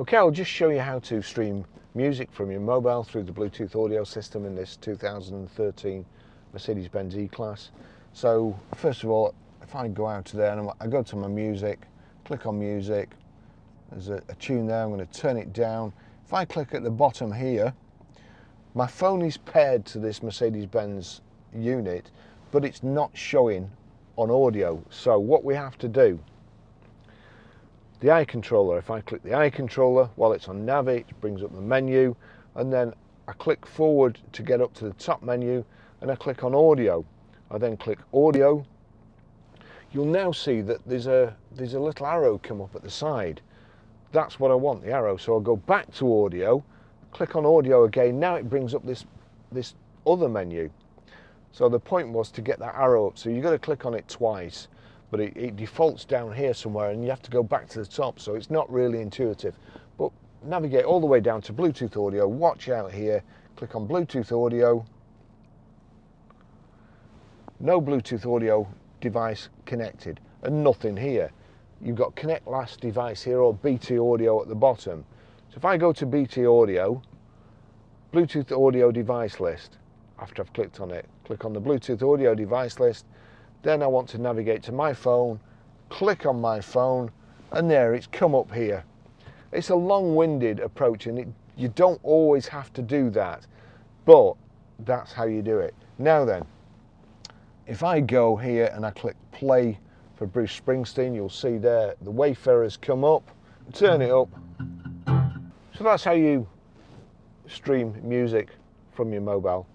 Okay, I'll just show you how to stream music from your mobile through the Bluetooth audio system in this 2013 Mercedes Benz E Class. So first of all, if I go out to there and I go to my music, click on music, there's a tune there, I'm going to turn it down. If I click at the bottom here, my phone is paired to this Mercedes Benz unit, but it's not showing on audio. So what we have to do, the eye controller, if I click the eye controller while it's on nav, it brings up the menu, and then I click forward to get up to the top menu, and I click on audio. I then click audio. You'll now see that there's a little arrow come up at the side. That's what I want, the arrow. So I'll go back to audio, click on audio again. Now it brings up this other menu. So the point was to get that arrow up. So you've got to click on it twice, but it defaults down here somewhere and you have to go back to the top. So it's not really intuitive, but navigate all the way down to Bluetooth audio. Watch out here, click on Bluetooth audio. No Bluetooth audio device connected and nothing here. You've got connect last device here or BT audio at the bottom. So if I go to BT audio, Bluetooth audio device list, after I've clicked on it, click on the Bluetooth audio device list, then I want to navigate to my phone, click on my phone, and there it's come up here. It's a long-winded approach and you don't always have to do that, but that's how you do it. Now then, if I go here and I click play for Bruce Springsteen, you'll see there the Wayfarers come up, turn it up. So that's how you stream music from your mobile.